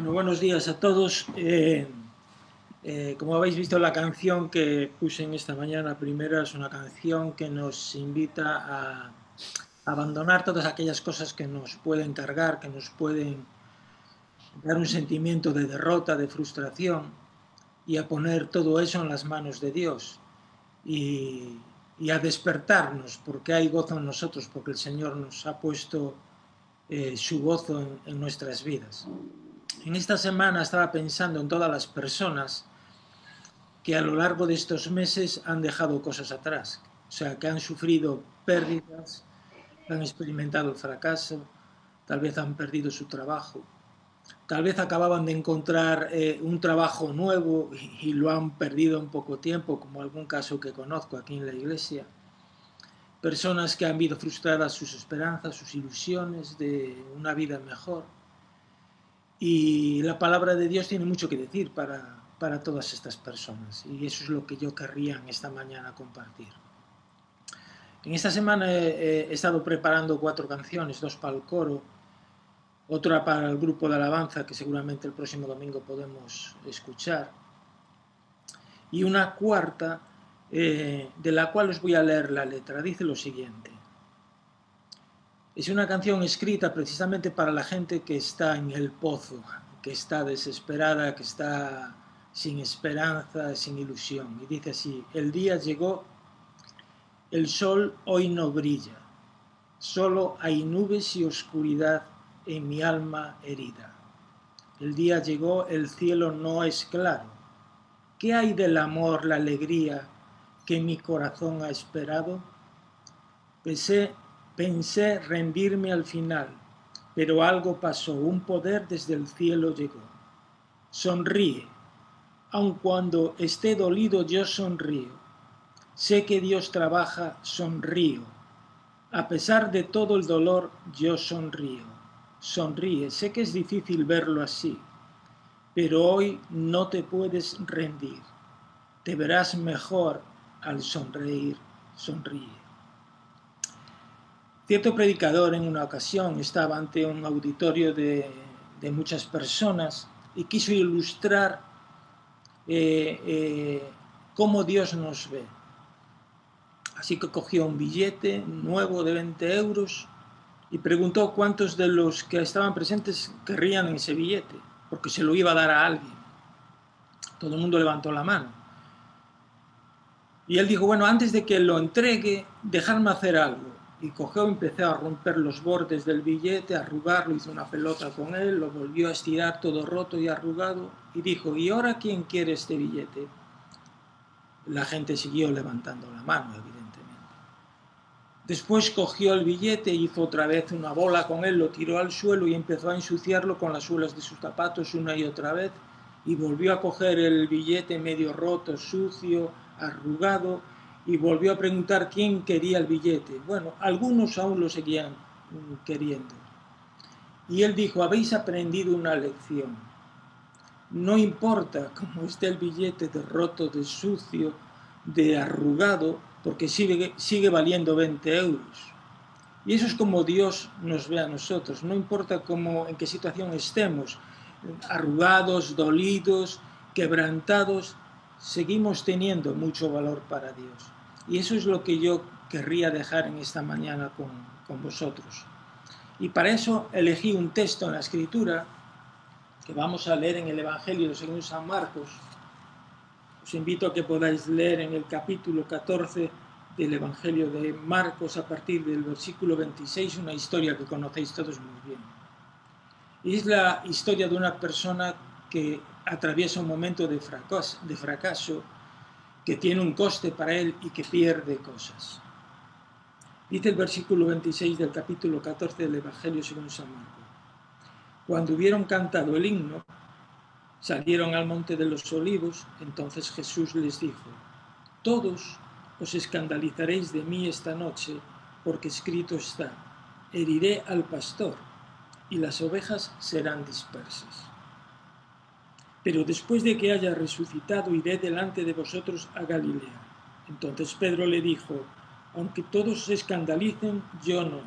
Bueno, buenos días a todos. Como habéis visto, la canción que puse en esta mañana primera es una canción que nos invita a abandonar todas aquellas cosas que nos pueden cargar, que nos pueden dar un sentimiento de derrota, de frustración, y a poner todo eso en las manos de Dios y a despertarnos, porque hay gozo en nosotros, porque el Señor nos ha puesto su gozo en nuestras vidas. En esta semana estaba pensando en todas las personas que a lo largo de estos meses han dejado cosas atrás, o sea, que han sufrido pérdidas, han experimentado el fracaso, tal vez han perdido su trabajo, tal vez acababan de encontrar un trabajo nuevo y lo han perdido en poco tiempo, como algún caso que conozco aquí en la iglesia. Personas que han visto frustradas sus esperanzas, sus ilusiones de una vida mejor. Y la palabra de Dios tiene mucho que decir para todas estas personas. Y eso es lo que yo querría en esta mañana compartir. En esta semana he estado preparando 4 canciones, 2 para el coro, otra para el grupo de alabanza que seguramente el próximo domingo podemos escuchar, y una cuarta de la cual os voy a leer la letra. Dice lo siguiente. Es una canción escrita precisamente para la gente que está en el pozo, que está desesperada, que está sin esperanza, sin ilusión. Y dice así: el día llegó, el sol hoy no brilla, solo hay nubes y oscuridad en mi alma herida. El día llegó, el cielo no es claro. ¿Qué hay del amor, la alegría que mi corazón ha esperado? Pensé rendirme al final, pero algo pasó, un poder desde el cielo llegó. Sonríe, aun cuando esté dolido yo sonrío. Sé que Dios trabaja, sonrío. A pesar de todo el dolor yo sonrío. Sonríe, sé que es difícil verlo así, pero hoy no te puedes rendir. Te verás mejor al sonreír, sonríe. Cierto predicador en una ocasión estaba ante un auditorio de muchas personas y quiso ilustrar cómo Dios nos ve. Así que cogió un billete nuevo de 20 euros y preguntó cuántos de los que estaban presentes querrían ese billete, porque se lo iba a dar a alguien. Todo el mundo levantó la mano. Y él dijo, bueno, antes de que lo entregue, dejadme hacer algo. Y cogió y empezó a romper los bordes del billete, a arrugarlo, hizo una pelota con él, lo volvió a estirar todo roto y arrugado, y dijo, ¿y ahora quién quiere este billete? La gente siguió levantando la mano, evidentemente. Después cogió el billete, hizo otra vez una bola con él, lo tiró al suelo y empezó a ensuciarlo con las suelas de sus zapatos una y otra vez, y volvió a coger el billete medio roto, sucio, arrugado, y volvió a preguntar quién quería el billete. Bueno, algunos aún lo seguían queriendo. Y él dijo, habéis aprendido una lección. No importa cómo esté el billete de roto, de sucio, de arrugado, porque sigue valiendo 20 euros. Y eso es como Dios nos ve a nosotros. No importa en qué situación estemos, arrugados, dolidos, quebrantados, seguimos teniendo mucho valor para Dios. Y eso es lo que yo querría dejar en esta mañana con vosotros. Y para eso elegí un texto en la Escritura que vamos a leer en el Evangelio según San Marcos. Os invito a que podáis leer en el capítulo 14 del Evangelio de Marcos a partir del versículo 26, una historia que conocéis todos muy bien. Y es la historia de una persona que atraviesa un momento de fracaso, que tiene un coste para él y que pierde cosas. Dice el versículo 26 del capítulo 14 del Evangelio según San Marcos. Cuando hubieron cantado el himno, salieron al monte de los olivos. Entonces Jesús les dijo, todos os escandalizaréis de mí esta noche, porque escrito está, heriré al pastor, y las ovejas serán dispersas. Pero después de que haya resucitado, iré delante de vosotros a Galilea. Entonces Pedro le dijo, aunque todos se escandalicen, yo no.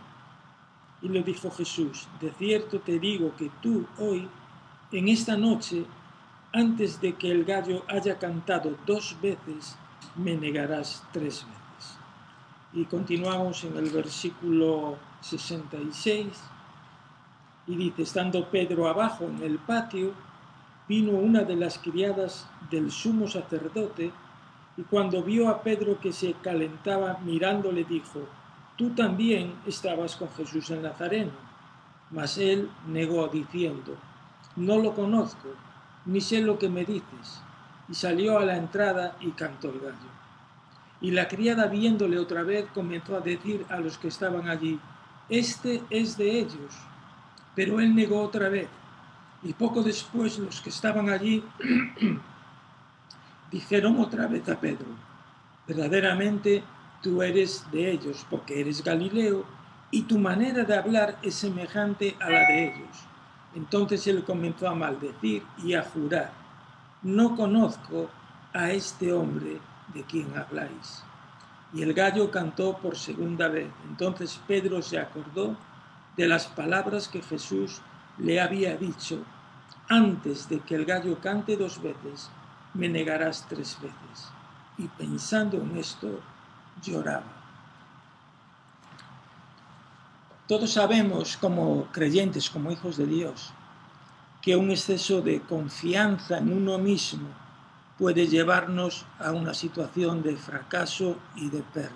Y le dijo Jesús, de cierto te digo que tú hoy, en esta noche, antes de que el gallo haya cantado 2 veces, me negarás 3 veces. Y continuamos en el versículo 66, y dice, estando Pedro abajo en el patio, vino una de las criadas del sumo sacerdote, y cuando vio a Pedro que se calentaba mirándole, dijo, tú también estabas con Jesús el Nazareno. Mas él negó diciendo, no lo conozco, ni sé lo que me dices. Y salió a la entrada y cantó el gallo. Y la criada, viéndole otra vez, comenzó a decir a los que estaban allí, este es de ellos. Pero él negó otra vez. Y poco después los que estaban allí dijeron otra vez a Pedro, verdaderamente tú eres de ellos, porque eres Galileo, y tu manera de hablar es semejante a la de ellos. Entonces él comenzó a maldecir y a jurar, no conozco a este hombre de quien habláis. Y el gallo cantó por segunda vez. Entonces Pedro se acordó de las palabras que Jesús le había dicho, antes de que el gallo cante 2 veces, me negarás 3 veces. Y pensando en esto, lloraba. Todos sabemos, como creyentes, como hijos de Dios, que un exceso de confianza en uno mismo puede llevarnos a una situación de fracaso y de pérdida.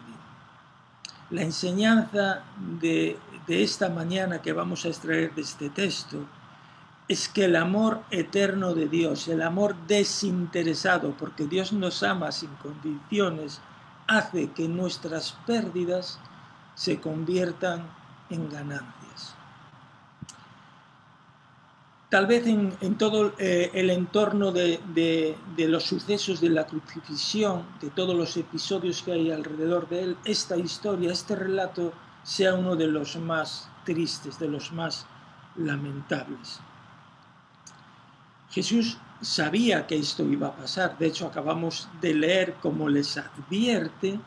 La enseñanza de esta mañana que vamos a extraer de este texto es que el amor eterno de Dios, el amor desinteresado, porque Dios nos ama sin condiciones, hace que nuestras pérdidas se conviertan en ganancias. Tal vez en todo el entorno de los sucesos de la crucifixión, de todos los episodios que hay alrededor de él, esta historia, este relato, sea uno de los más tristes, de los más lamentables. Jesús sabía que esto iba a pasar. De hecho, acabamos de leer cómo les advierte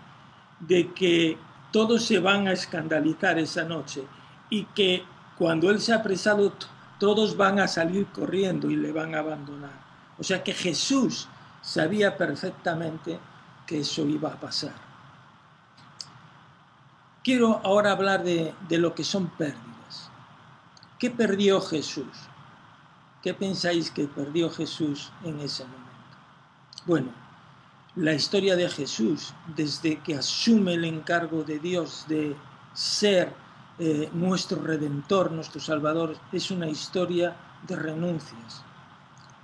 de que todos se van a escandalizar esa noche y que cuando él se ha apresado, todos van a salir corriendo y le van a abandonar. O sea que Jesús sabía perfectamente que eso iba a pasar. Quiero ahora hablar de lo que son pérdidas. ¿Qué perdió Jesús? ¿Qué pensáis que perdió Jesús en ese momento? Bueno, la historia de Jesús, desde que asume el encargo de Dios de ser nuestro Redentor, nuestro Salvador, es una historia de renuncias.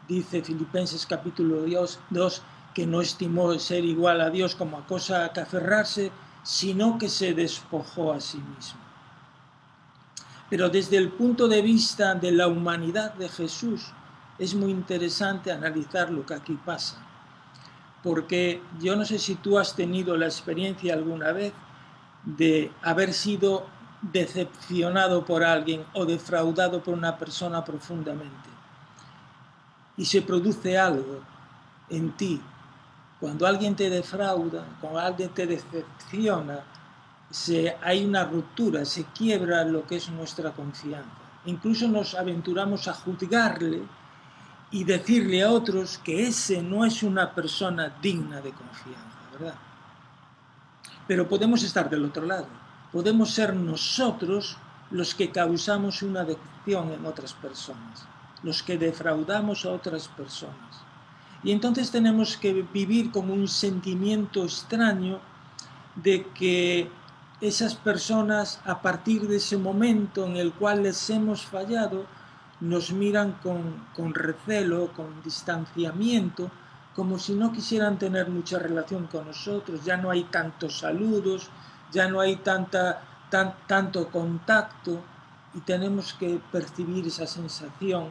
Dice Filipenses capítulo 2 que no estimó ser igual a Dios como a cosa que aferrarse, sino que se despojó a sí mismo. Pero desde el punto de vista de la humanidad de Jesús, es muy interesante analizar lo que aquí pasa. Porque yo no sé si tú has tenido la experiencia alguna vez de haber sido decepcionado por alguien o defraudado por una persona profundamente. Y se produce algo en ti. Cuando alguien te defrauda, cuando alguien te decepciona, hay una ruptura, se quiebra lo que es nuestra confianza. Incluso nos aventuramos a juzgarle y decirle a otros que ese no es una persona digna de confianza, ¿verdad? Pero podemos estar del otro lado. Podemos ser nosotros los que causamos una decepción en otras personas, los que defraudamos a otras personas. Y entonces tenemos que vivir con un sentimiento extraño de que esas personas, a partir de ese momento en el cual les hemos fallado, nos miran con recelo, con distanciamiento, como si no quisieran tener mucha relación con nosotros. Ya no hay tantos saludos, ya no hay tanto contacto, y tenemos que percibir esa sensación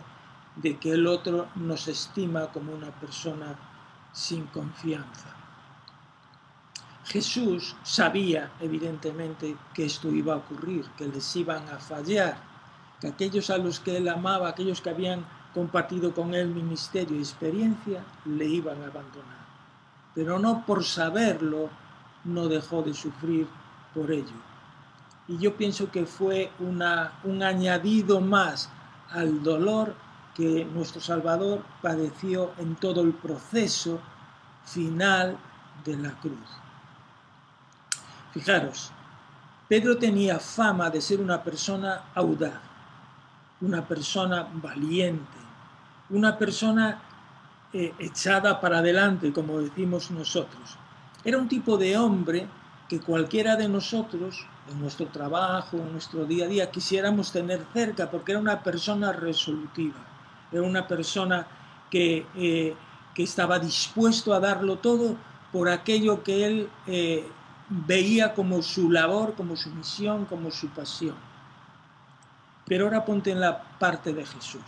de que el otro nos estima como una persona sin confianza. Jesús sabía, evidentemente, que esto iba a ocurrir, que les iban a fallar, que aquellos a los que él amaba, aquellos que habían compartido con él ministerio y experiencia, le iban a abandonar. Pero no por saberlo, no dejó de sufrir por ello. Y yo pienso que fue un añadido más al dolor que nuestro Salvador padeció en todo el proceso final de la cruz. Fijaros, Pedro tenía fama de ser una persona audaz, una persona valiente, una persona echada para adelante, como decimos nosotros. Era un tipo de hombre que cualquiera de nosotros, en nuestro trabajo, en nuestro día a día, quisiéramos tener cerca, porque era una persona resolutiva, era una persona que estaba dispuesto a darlo todo por aquello que él veía como su labor, como su misión, como su pasión. Pero ahora ponte en la parte de Jesús.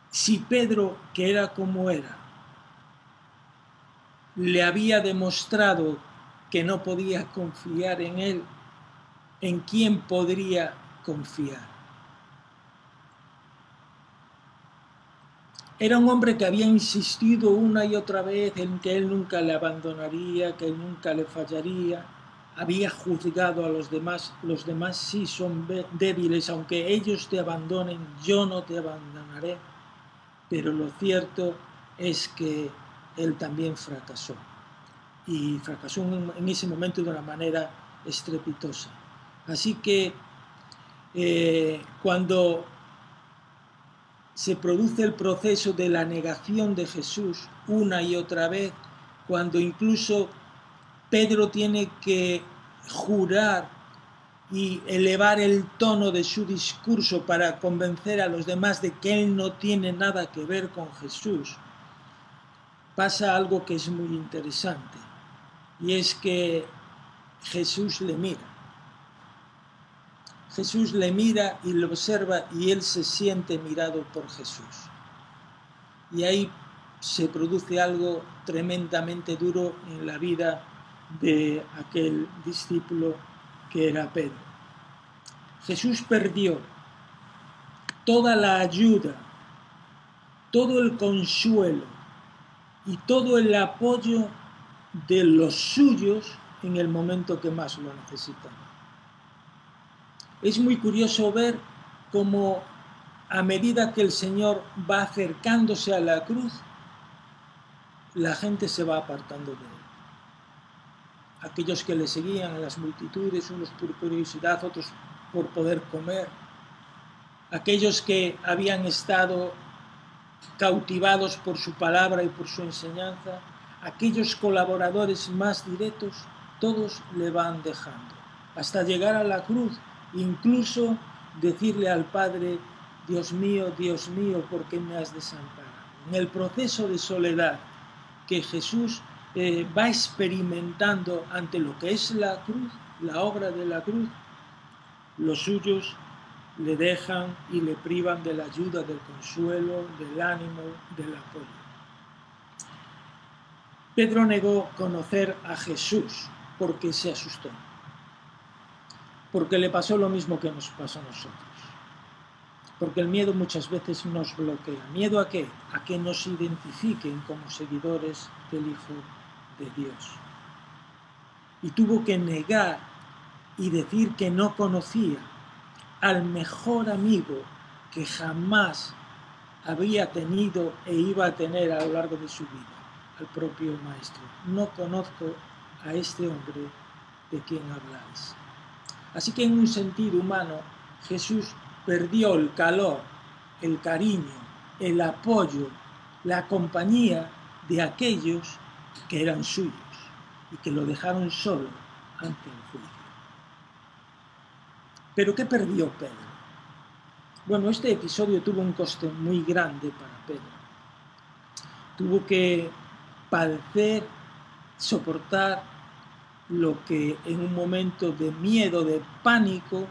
Si Pedro, que era como era, le había demostrado que no podía confiar en él, ¿en quién podría confiar? Era un hombre que había insistido una y otra vez en que él nunca le abandonaría, que él nunca le fallaría. Había juzgado a los demás sí son débiles, aunque ellos te abandonen, yo no te abandonaré. Pero lo cierto es que él también fracasó. Y fracasó en ese momento de una manera estrepitosa. Así que cuando se produce el proceso de la negación de Jesús una y otra vez, cuando incluso Pedro tiene que jurar y elevar el tono de su discurso para convencer a los demás de que él no tiene nada que ver con Jesús, pasa algo que es muy interesante, y es que Jesús le mira. Jesús le mira y lo observa y él se siente mirado por Jesús. Y ahí se produce algo tremendamente duro en la vida de aquel discípulo que era Pedro. Jesús perdió toda la ayuda, todo el consuelo y todo el apoyo de los suyos en el momento que más lo necesitan. Es muy curioso ver cómo a medida que el Señor va acercándose a la cruz, la gente se va apartando de él. Aquellos que le seguían en las multitudes, unos por curiosidad, otros por poder comer. Aquellos que habían estado cautivados por su palabra y por su enseñanza, aquellos colaboradores más directos, todos le van dejando. Hasta llegar a la cruz, incluso decirle al Padre, Dios mío, ¿por qué me has desamparado? En el proceso de soledad que Jesús va experimentando ante lo que es la cruz, la obra de la cruz, los suyos le dejan y le privan de la ayuda, del consuelo, del ánimo, del apoyo. Pedro negó conocer a Jesús porque se asustó, porque le pasó lo mismo que nos pasó a nosotros. Porque el miedo muchas veces nos bloquea. ¿Miedo a qué? A que nos identifiquen como seguidores del Hijo de Dios. Y tuvo que negar y decir que no conocía al mejor amigo que jamás había tenido e iba a tener a lo largo de su vida, al propio Maestro. No conozco a este hombre de quien habláis. Así que en un sentido humano, Jesús perdió el calor, el cariño, el apoyo, la compañía de aquellos que eran suyos y que lo dejaron solo ante el juicio. ¿Pero qué perdió Pedro? Bueno, este episodio tuvo un coste muy grande para Pedro. Tuvo que padecer, soportar lo que en un momento de miedo, de pánico,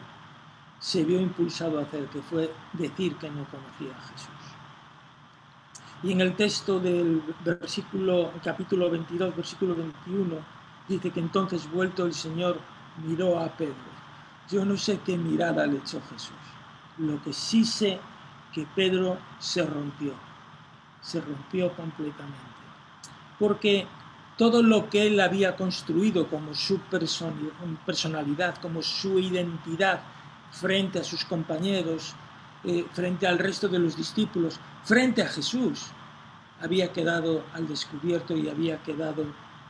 se vio impulsado a hacer, que fue decir que no conocía a Jesús. Y en el texto del capítulo 22, versículo 21, dice que entonces vuelto el Señor miró a Pedro. Yo no sé qué mirada le echó Jesús. Lo que sí sé que Pedro se rompió completamente. Porque todo lo que él había construido como su personalidad, como su identidad frente a sus compañeros, frente al resto de los discípulos, frente a Jesús, había quedado al descubierto y había quedado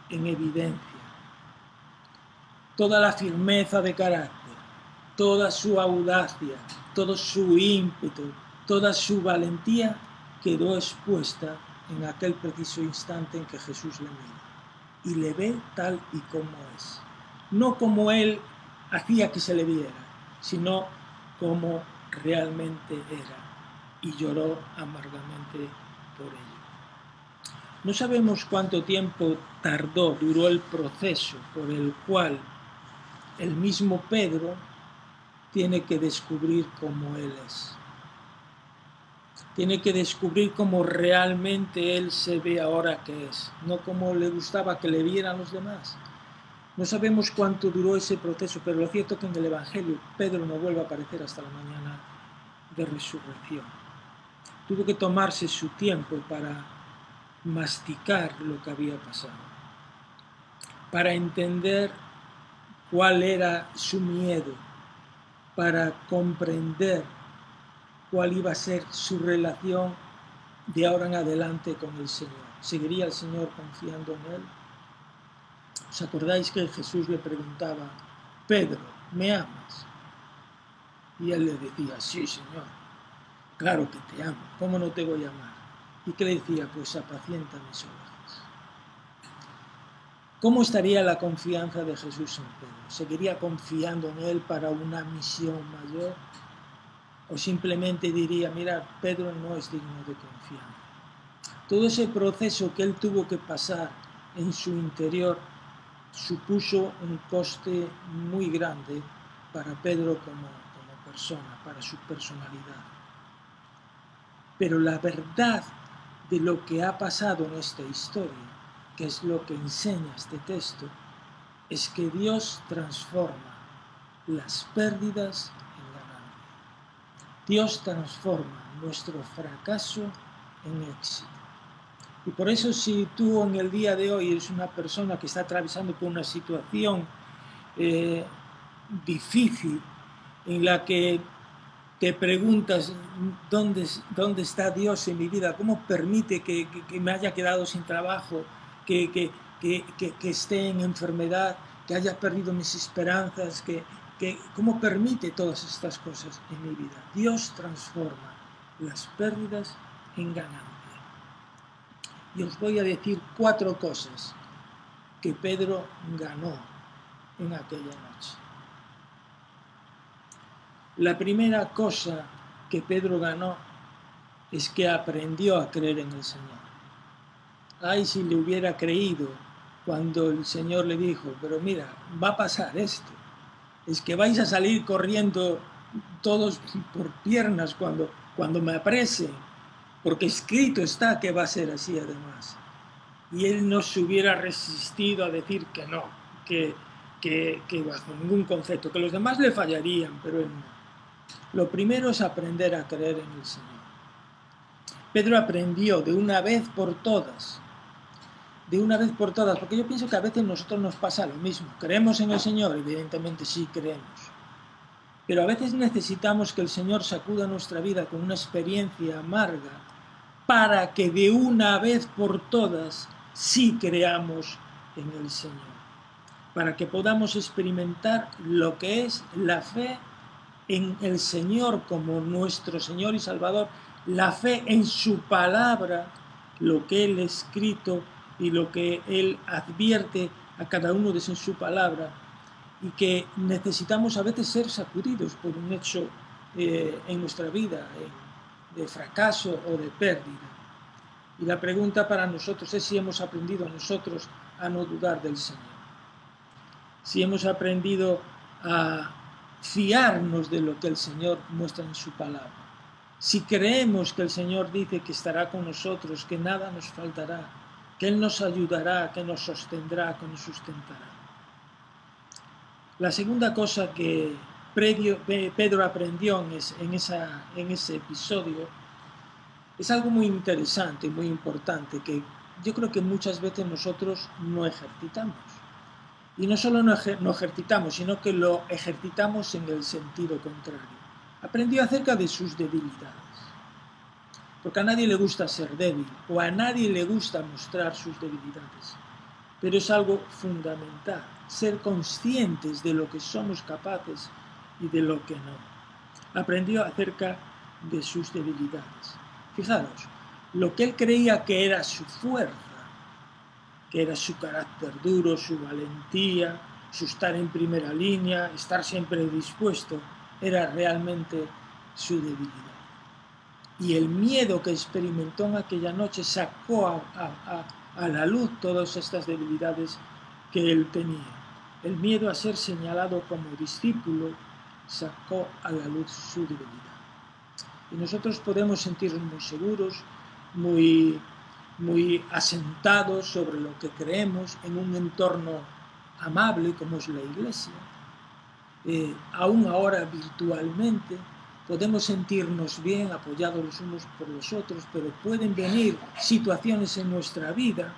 en evidencia. Toda la firmeza de carácter, toda su audacia, todo su ímpetu, toda su valentía quedó expuesta en aquel preciso instante en que Jesús le mira y le ve tal y como es. No como él hacía que se le viera, sino como realmente era, y lloró amargamente por ello. No sabemos cuánto tiempo duró el proceso por el cual el mismo Pedro tiene que descubrir cómo él es. Tiene que descubrir cómo realmente él se ve ahora que es, no como le gustaba que le vieran los demás. No sabemos cuánto duró ese proceso, pero lo cierto es que en el Evangelio Pedro no vuelve a aparecer hasta la mañana de resurrección. Tuvo que tomarse su tiempo para masticar lo que había pasado, para entender cuál era su miedo, para comprender cuál iba a ser su relación de ahora en adelante con el Señor. ¿Seguiría el Señor confiando en él? ¿Os acordáis que Jesús le preguntaba, Pedro, ¿me amas? Y él le decía, sí, Señor, claro que te amo, ¿cómo no te voy a amar? ¿Y qué le decía? Pues apacienta mis ovejas. ¿Cómo estaría la confianza de Jesús en Pedro? ¿Seguiría confiando en él para una misión mayor? ¿O simplemente diría, mira, Pedro no es digno de confianza? Todo ese proceso que él tuvo que pasar en su interior supuso un coste muy grande para Pedro como persona, para su personalidad. Pero la verdad de lo que ha pasado en esta historia, que es lo que enseña este texto, es que Dios transforma las pérdidas en ganancias. Dios transforma nuestro fracaso en éxito. Y por eso si tú en el día de hoy eres una persona que está atravesando por una situación difícil, en la que te preguntas dónde está Dios en mi vida, cómo permite que me haya quedado sin trabajo, que esté en enfermedad, que haya perdido mis esperanzas, cómo permite todas estas cosas en mi vida. Dios transforma las pérdidas en ganancias. Y os voy a decir 4 cosas que Pedro ganó en aquella noche. La primera cosa que Pedro ganó es que aprendió a creer en el Señor. Ay, si le hubiera creído cuando el Señor le dijo, pero mira, va a pasar esto. Es que vais a salir corriendo todos por piernas cuando me apresen, porque escrito está que va a ser así además. Y él no se hubiera resistido a decir que no, que bajo ningún concepto, que los demás le fallarían, pero él no. Lo primero es aprender a creer en el Señor. Pedro aprendió de una vez por todas, porque yo pienso que a veces a nosotros nos pasa lo mismo. ¿Creemos en el Señor? Evidentemente sí creemos. Pero a veces necesitamos que el Señor sacuda nuestra vida con una experiencia amarga para que de una vez por todas sí creamos en el Señor. Para que podamos experimentar lo que es la fe en el Señor como nuestro Señor y Salvador, la fe en su palabra, lo que Él ha escrito y lo que Él advierte a cada uno de su palabra, y que necesitamos a veces ser sacudidos por un hecho en nuestra vida, de fracaso o de pérdida. Y la pregunta para nosotros es si hemos aprendido nosotros a no dudar del Señor. Si hemos aprendido a fiarnos de lo que el Señor muestra en su palabra. Si creemos que el Señor dice que estará con nosotros, que nada nos faltará, que Él nos ayudará, que nos sostendrá, que nos sustentará. La segunda cosa que Pedro aprendió en ese episodio es algo muy interesante, muy importante, que yo creo que muchas veces nosotros no ejercitamos. Y no solo no ejercitamos, sino que lo ejercitamos en el sentido contrario. Aprendió acerca de sus debilidades. Porque a nadie le gusta ser débil o a nadie le gusta mostrar sus debilidades. Pero es algo fundamental, ser conscientes de lo que somos capaces y de lo que no. Aprendió acerca de sus debilidades. Fijaros, lo que él creía que era su fuerza, que era su carácter duro, su valentía, su estar en primera línea, estar siempre dispuesto, era realmente su debilidad. Y el miedo que experimentó en aquella noche sacó a la luz todas estas debilidades que él tenía. El miedo a ser señalado como discípulo sacó a la luz su debilidad. Y nosotros podemos sentirnos muy seguros, muy asentados sobre lo que creemos en un entorno amable como es la Iglesia. Aún ahora virtualmente podemos sentirnos bien, apoyados los unos por los otros, pero pueden venir situaciones en nuestra vida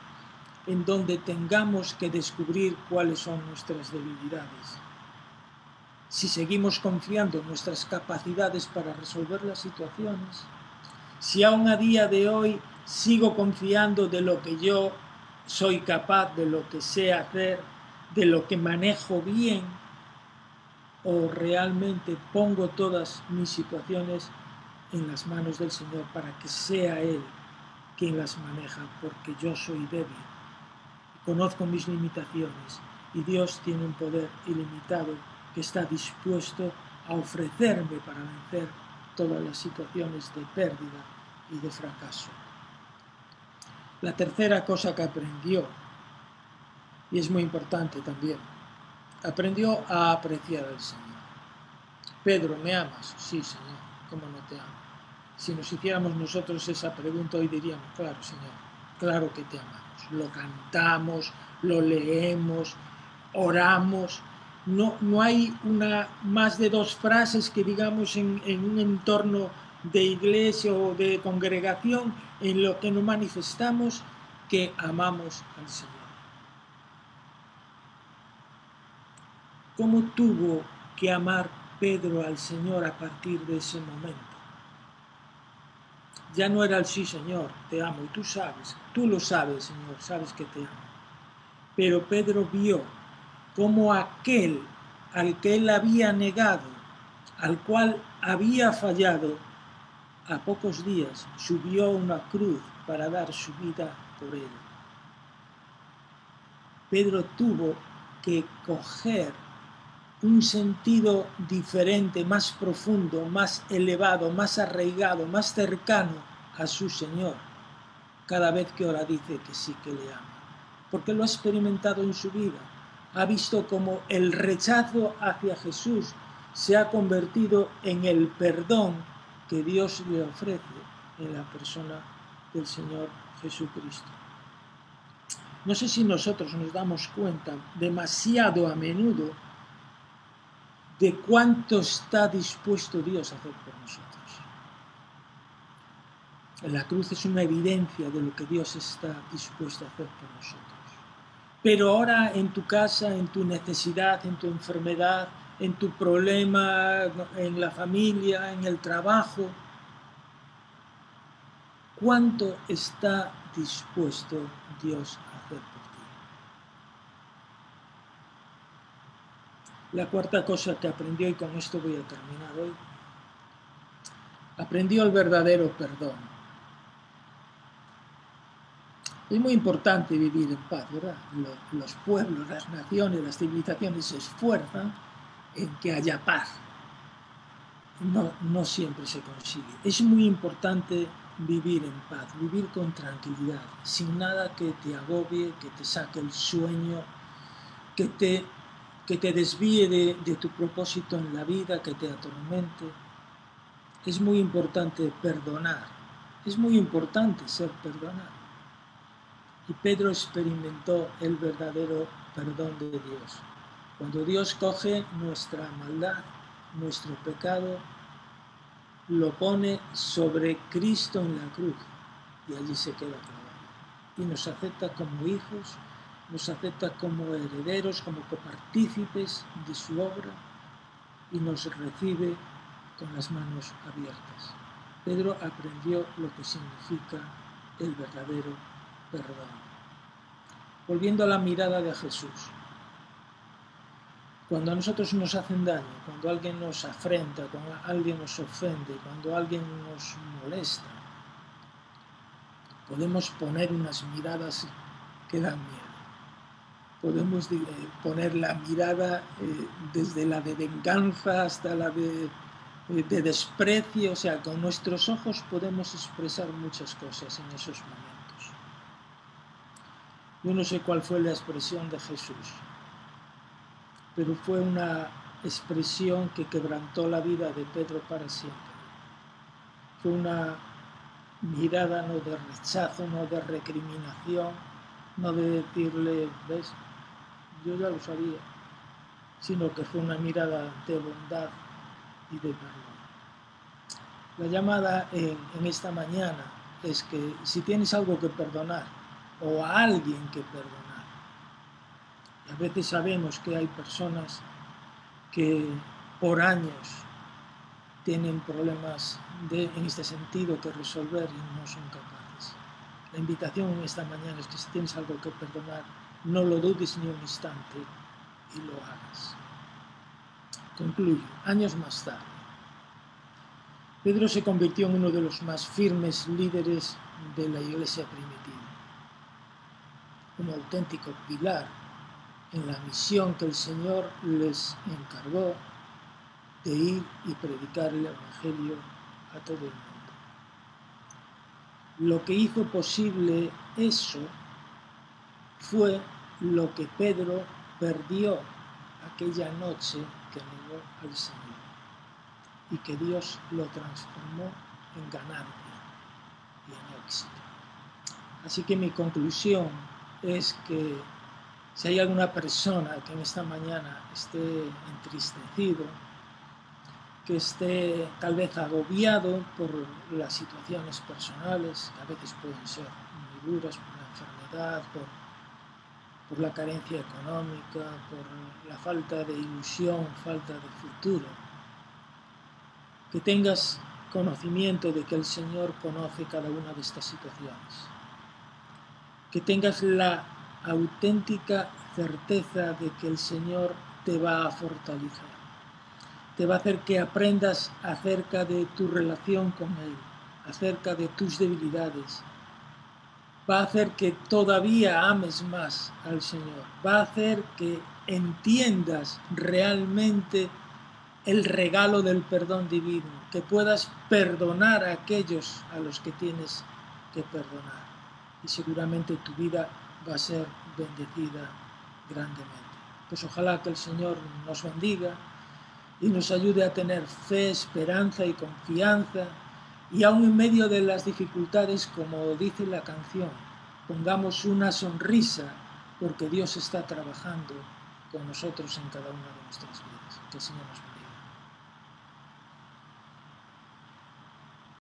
en donde tengamos que descubrir cuáles son nuestras debilidades. Si seguimos confiando en nuestras capacidades para resolver las situaciones, si aún a día de hoy sigo confiando de lo que yo soy capaz, de lo que sé hacer, de lo que manejo bien, o realmente pongo todas mis situaciones en las manos del Señor para que sea Él quien las maneja, porque yo soy débil, conozco mis limitaciones y Dios tiene un poder ilimitado que está dispuesto a ofrecerme para vencer todas las situaciones de pérdida y de fracaso. La tercera cosa que aprendió, y es muy importante también, aprendió a apreciar al Señor. Pedro, ¿me amas? Sí, Señor, ¿cómo no te amo? Si nos hiciéramos nosotros esa pregunta hoy diríamos, claro, Señor, claro que te amamos. Lo cantamos, lo leemos, oramos. No hay más de 2 frases que digamos en un entorno de iglesia o de congregación en lo que nos manifestamos que amamos al Señor. ¿Cómo tuvo que amar Pedro al Señor a partir de ese momento? Ya no era el sí, Señor, te amo, y tú lo sabes, Señor, sabes que te amo. Pero Pedro vio cómo aquel al que él había negado, al cual había fallado, a pocos días subió a una cruz para dar su vida por él. Pedro tuvo que coger un sentido diferente, más profundo, más elevado, más arraigado, más cercano a su Señor, cada vez que ahora dice que sí que le ama. Porque lo ha experimentado en su vida. Ha visto cómo el rechazo hacia Jesús se ha convertido en el perdón que Dios le ofrece en la persona del Señor Jesucristo. No sé si nosotros nos damos cuenta demasiado a menudo de cuánto está dispuesto Dios a hacer por nosotros. La cruz es una evidencia de lo que Dios está dispuesto a hacer por nosotros. Pero ahora en tu casa, en tu necesidad, en tu enfermedad, en tu problema, en la familia, en el trabajo, ¿cuánto está dispuesto Dios a hacer por ti? La cuarta cosa que aprendió, y con esto voy a terminar hoy, aprendió el verdadero perdón. Es muy importante vivir en paz, ¿verdad? Los pueblos, las naciones, las civilizaciones se esfuerzan en que haya paz. No siempre se consigue. Es muy importante vivir en paz, vivir con tranquilidad, sin nada que te agobie, que te saque el sueño, que te desvíe de tu propósito en la vida, que te atormente. Es muy importante perdonar, es muy importante ser perdonado. Y Pedro experimentó el verdadero perdón de Dios. Cuando Dios coge nuestra maldad, nuestro pecado, lo pone sobre Cristo en la cruz y allí se queda clavado. Y nos acepta como hijos, nos acepta como herederos, como copartícipes de su obra y nos recibe con las manos abiertas. Pedro aprendió lo que significa el verdadero perdón. Volviendo a la mirada de Jesús. Cuando a nosotros nos hacen daño, cuando alguien nos afrenta, cuando alguien nos ofende, cuando alguien nos molesta, podemos poner unas miradas que dan miedo. Podemos poner la mirada desde la de venganza hasta la de desprecio. O sea, con nuestros ojos podemos expresar muchas cosas en esos momentos. Yo no sé cuál fue la expresión de Jesús, pero fue una expresión que quebrantó la vida de Pedro para siempre. Fue una mirada no de rechazo, no de recriminación, no de decirle, ves, yo ya lo sabía, sino que fue una mirada de bondad y de perdón. La llamada en esta mañana es que si tienes algo que perdonar o a alguien que perdonar, a veces sabemos que hay personas que por años tienen problemas en este sentido que resolver y no son capaces. La invitación en esta mañana es que si tienes algo que perdonar, no lo dudes ni un instante y lo hagas. Concluyo. Años más tarde, Pedro se convirtió en uno de los más firmes líderes de la iglesia primitiva, un auténtico pilar en la misión que el Señor les encargó de ir y predicar el Evangelio a todo el mundo. Lo que hizo posible eso fue lo que Pedro perdió aquella noche que negó al Señor y que Dios lo transformó en ganancia y en éxito. Así que mi conclusión es que si hay alguna persona que en esta mañana esté entristecido, que esté tal vez agobiado por las situaciones personales, que a veces pueden ser muy duras, por la enfermedad, por la carencia económica, por la falta de ilusión, falta de futuro, que tengas conocimiento de que el Señor conoce cada una de estas situaciones, que tengas la auténtica certeza de que el Señor te va a fortalecer, te va a hacer que aprendas acerca de tu relación con Él, acerca de tus debilidades, va a hacer que todavía ames más al Señor, va a hacer que entiendas realmente el regalo del perdón divino, que puedas perdonar a aquellos a los que tienes que perdonar. Y seguramente tu vida va a ser bendecida grandemente. Pues ojalá que el Señor nos bendiga y nos ayude a tener fe, esperanza y confianza, y aún en medio de las dificultades, como dice la canción, pongamos una sonrisa porque Dios está trabajando con nosotros en cada una de nuestras vidas. Que el Señor nos bendiga.